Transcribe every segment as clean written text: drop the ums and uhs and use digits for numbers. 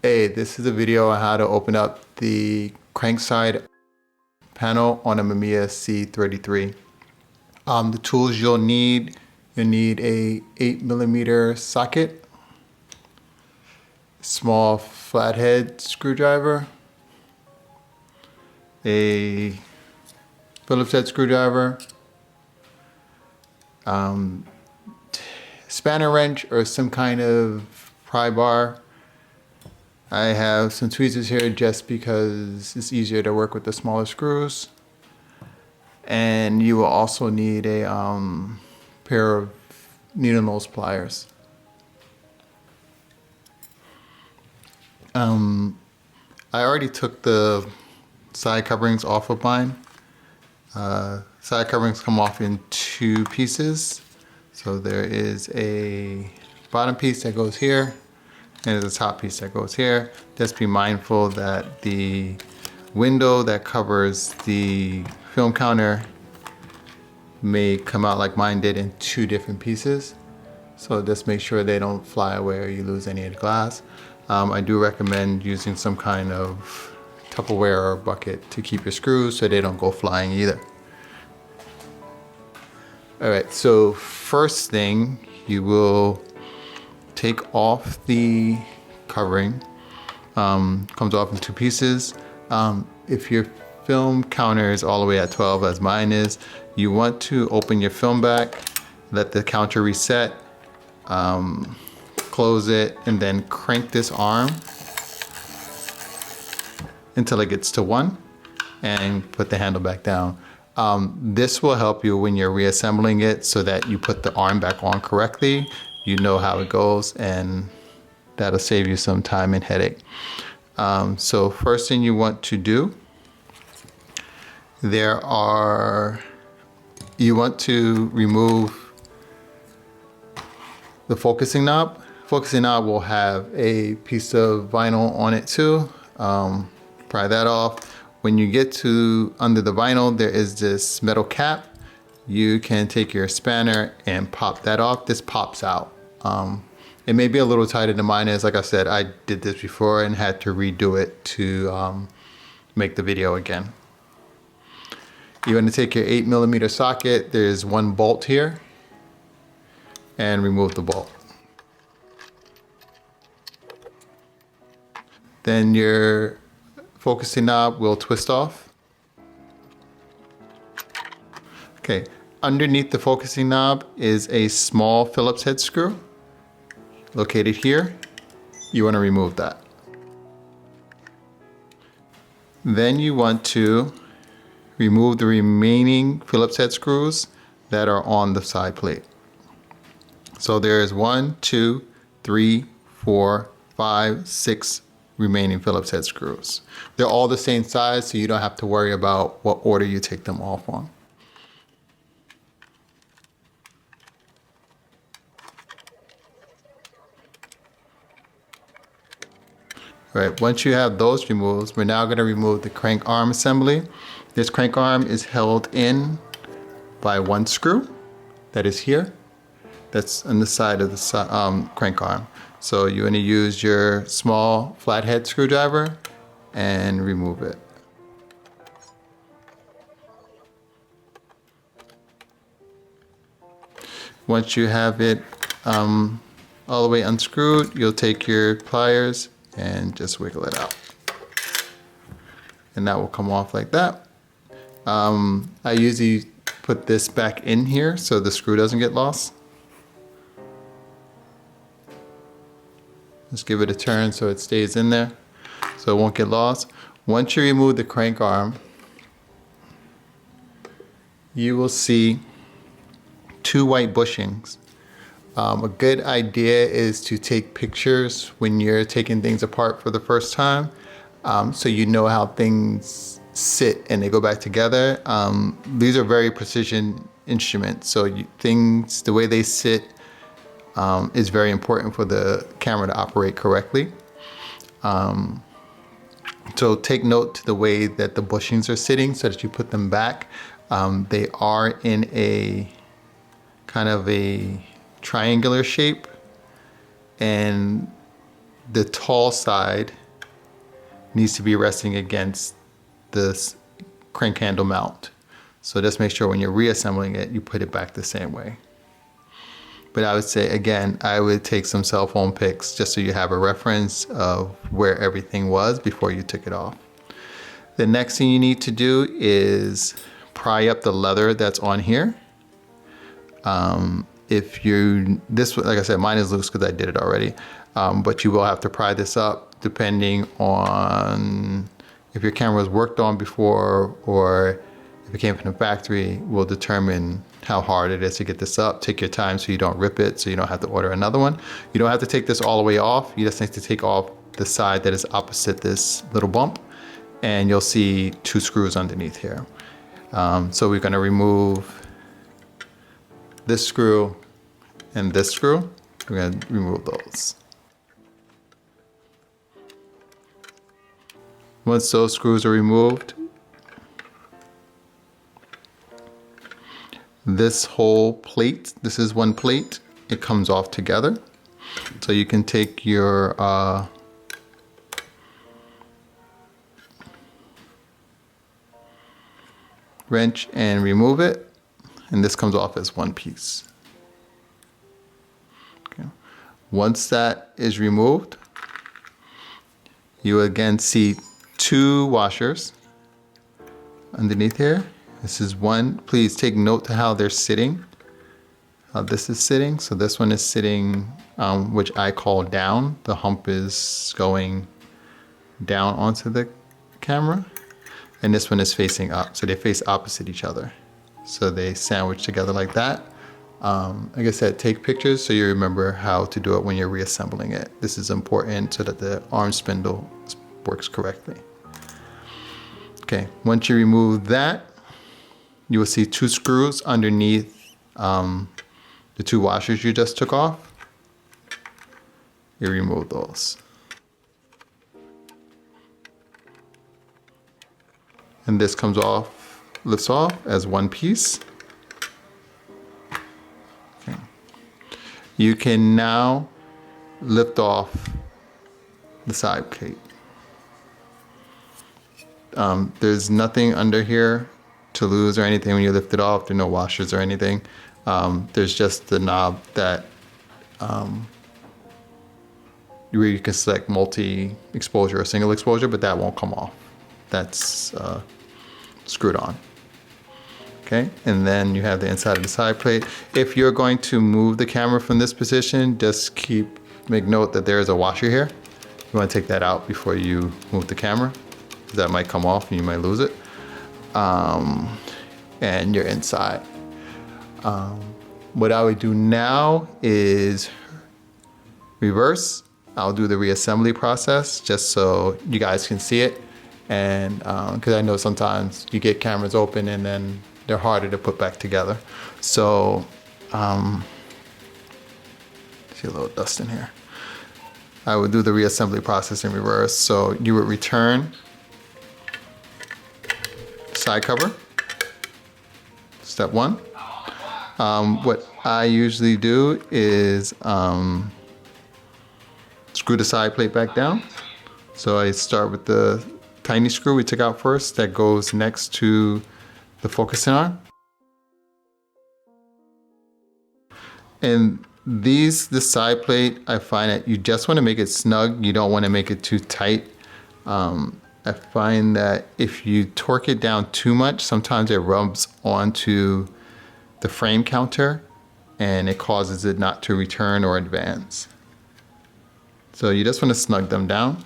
Hey, this is a video on how to open up the crankside panel on a Mamiya C330. The tools you'll need a 8mm socket, small flathead screwdriver, a Phillips head screwdriver, spanner wrench or some kind of pry bar. I have some tweezers here just because it's easier to work with the smaller screws. And you will also need a pair of needle nose pliers. I already took the side coverings off of mine. Side coverings come off in two pieces. So there is a bottom piece that goes here, and there's a top piece that goes here. Just be mindful that the window that covers the film counter may come out like mine did in two different pieces. So just make sure they don't fly away or you lose any of the glass. I do recommend using some kind of Tupperware or bucket to keep your screws so they don't go flying either. All right, so first thing, you will take off the covering. Comes off in two pieces. If your film counter is all the way at 12 as mine is, you want to open your film back, let the counter reset, close it, and then crank this arm until it gets to 1 and put the handle back down. This will help you when you're reassembling it so that you put the arm back on correctly. You know how it goes, and that'll save you some time and headache. So first thing you want to do, you want to remove the focusing knob. Focusing knob will have a piece of vinyl on it too. Pry that off. When you get to under the vinyl, there is this metal cap. You can take your spanner and pop that off. This pops out. It may be a little tighter than mine is. Like I said, I did this before and had to redo it to make the video again. You're going to take your 8mm socket. There's one bolt here, and remove the bolt. Then your focusing knob will twist off. Okay, underneath the focusing knob is a small Phillips head screw located here. You want to remove that. Then you want to remove the remaining Phillips head screws that are on the side plate. So there is 1, 2, 3, 4, 5, 6 remaining Phillips head screws. They're all the same size, so you don't have to worry about what order you take them off on. All right, once you have those removed, we're now going to remove the crank arm assembly. This crank arm is held in by one screw that is here. That's on the side of the crank arm. So you're going to use your small flathead screwdriver and remove it. Once you have it all the way unscrewed, you'll take your pliers and just wiggle it out. And that will come off like that. I usually put this back in here so the screw doesn't get lost. Just give it a turn so it stays in there, so it won't get lost. Once you remove the crank arm, you will see two white bushings. A good idea is to take pictures when you're taking things apart for the first time, so you know how things sit and they go back together. These are very precision instruments, so the way they sit is very important for the camera to operate correctly. So take note to the way that the bushings are sitting so that you put them back. They are in a kind of a triangular shape, and the tall side needs to be resting against this crank handle mount. So just make sure when you're reassembling it, you put it back the same way. But I would say, again, I would take some cell phone pics just so you have a reference of where everything was before you took it off. The next thing you need to do is pry up the leather that's on here. Like I said, mine is loose because I did it already. But you will have to pry this up depending on if your camera was worked on before or if it came from the factory, will determine how hard it is to get this up. Take your time so you don't rip it, so you don't have to order another one. You don't have to take this all the way off. You just need to take off the side that is opposite this little bump, and you'll see 2 screws underneath here. So we're going to remove this screw and this screw. We're going to remove those. Once those screws are removed, this whole plate, this is one plate, it comes off together. So you can take your wrench and remove it, and this comes off as one piece. Okay. Once that is removed, you again see 2 washers underneath here. This is one. Please take note to how they're sitting, how this is sitting. So this one is sitting, which I call down. The hump is going down onto the camera. And this one is facing up. So they face opposite each other. So they sandwich together like that. Like I said, take pictures so you remember how to do it when you're reassembling it. This is important so that the arm spindle works correctly. Okay, once you remove that, you will see 2 screws underneath the 2 washers you just took off. You remove those. And this comes off, lifts off as one piece. Okay. You can now lift off the side plate. There's nothing under here to lose or anything when you lift it off. There are no washers or anything. There's just the knob that where you can select multi-exposure or single exposure, but that won't come off. That's screwed on. Okay, and then you have the inside of the side plate. If you're going to move the camera from this position, just make note that there is a washer here. You want to take that out before you move the camera, because that might come off and you might lose it. And you're inside. What I would do now is reverse. I'll do the reassembly process just so you guys can see it. And because I know sometimes you get cameras open and then they're harder to put back together. So, see a little dust in here. I would do the reassembly process in reverse. So you would return side cover, step 1. What I usually do is screw the side plate back down. So I start with the tiny screw we took out first that goes next to the focusing arm. And this side plate, I find that you just want to make it snug. You don't want to make it too tight. I find that if you torque it down too much, sometimes it rubs onto the frame counter and it causes it not to return or advance. So you just want to snug them down.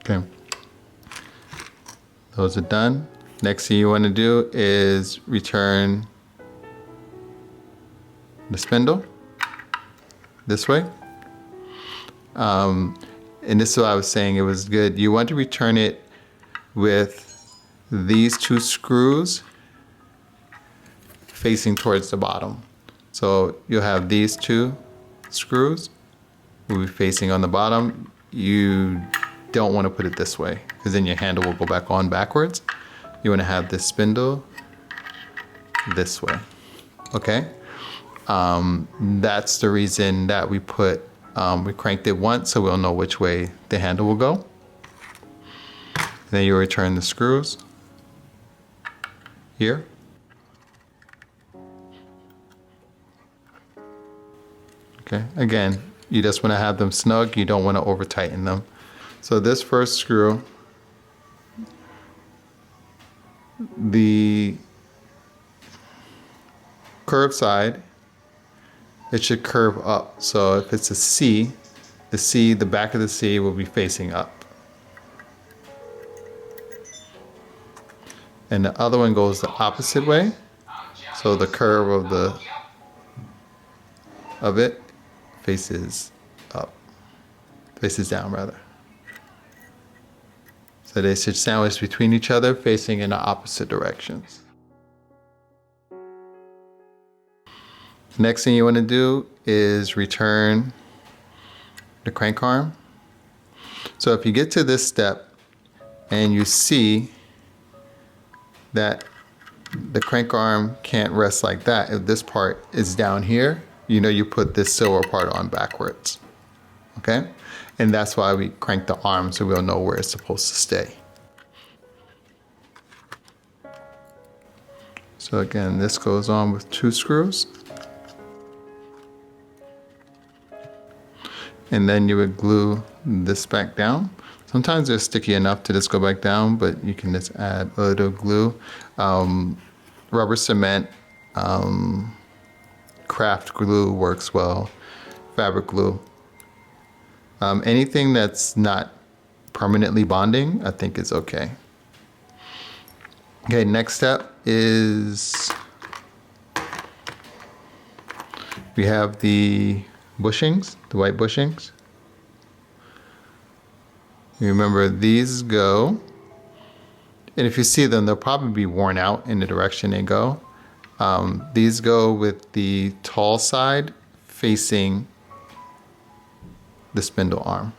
Okay. Those are done. Next thing you want to do is return the spindle this way. And this is what I was saying, it was good. You want to return it with these 2 screws facing towards the bottom. So you'll have these 2 screws will be facing on the bottom. You don't want to put it this way because then your handle will go back on backwards. You want to have this spindle this way. Okay. That's the reason that we cranked it once so we'll know which way the handle will go. Then you return the screws here. Okay, again, you just want to have them snug. You don't want to over tighten them. So this first screw, the curved side, it should curve up. So if it's a C, the back of the C will be facing up. And the other one goes the opposite way. So the curve of it faces up, faces down rather. So they should sandwich between each other, facing in the opposite directions. Next thing you want to do is return the crank arm. So if you get to this step and you see that the crank arm can't rest like that, if this part is down here, you know you put this silver part on backwards. Okay? And that's why we crank the arm, so we'll know where it's supposed to stay. So again, this goes on with 2 screws. And then you would glue this back down. Sometimes they're sticky enough to just go back down, but you can just add a little glue. Rubber cement, craft glue works well, fabric glue. Anything that's not permanently bonding, I think is okay. Okay, next step is we have the bushings, the white bushings. Remember, these go, and if you see them, they'll probably be worn out in the direction they go. These go with the tall side facing the spindle arm.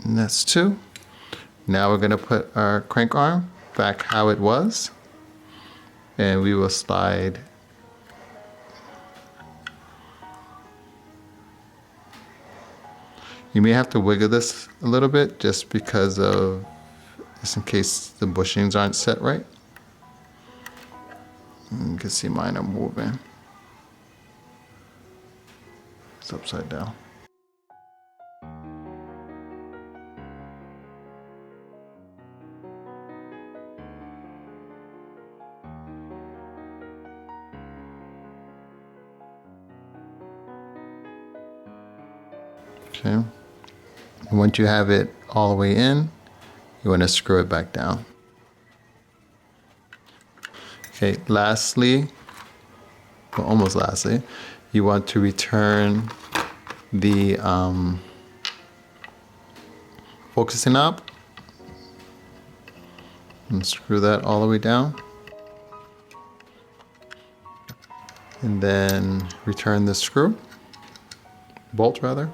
And that's 2. Now we're going to put our crank arm back how it was, and we will slide You may have to wiggle this a little bit just because of, just in case the bushings aren't set right. You can see mine are moving. It's upside down. Okay. And once you have it all the way in, you want to screw it back down. Okay, lastly, well, almost lastly, you want to return the focusing knob and screw that all the way down. And then return the screw, bolt rather.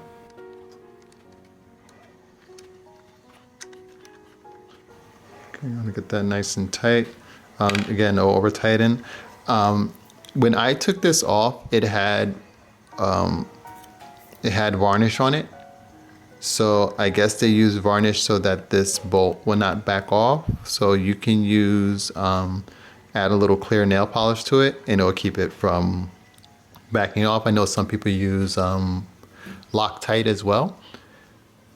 Okay, you want to get that nice and tight. Again, no over tighten. When I took this off, it had varnish on it. So I guess they use varnish so that this bolt will not back off. So you can use, add a little clear nail polish to it and it'll keep it from backing off. I know some people use Loctite as well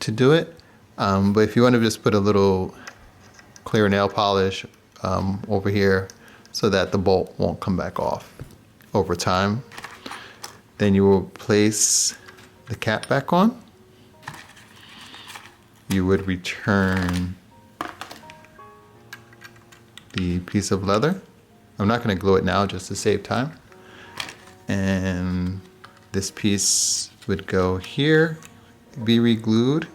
to do it. But if you want to just put a little clear nail polish over here so that the bolt won't come back off over time. Then you will place the cap back on. You would return the piece of leather. I'm not going to glue it now just to save time. And this piece would go here, be re-glued.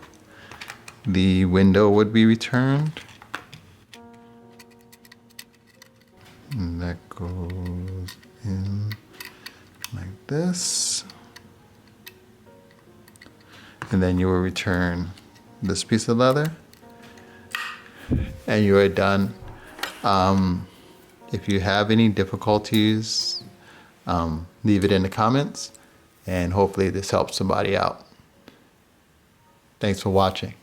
The window would be returned. And that goes in this. And then you will return this piece of leather. And you are done. If you have any difficulties, leave it in the comments, and hopefully this helps somebody out. Thanks for watching.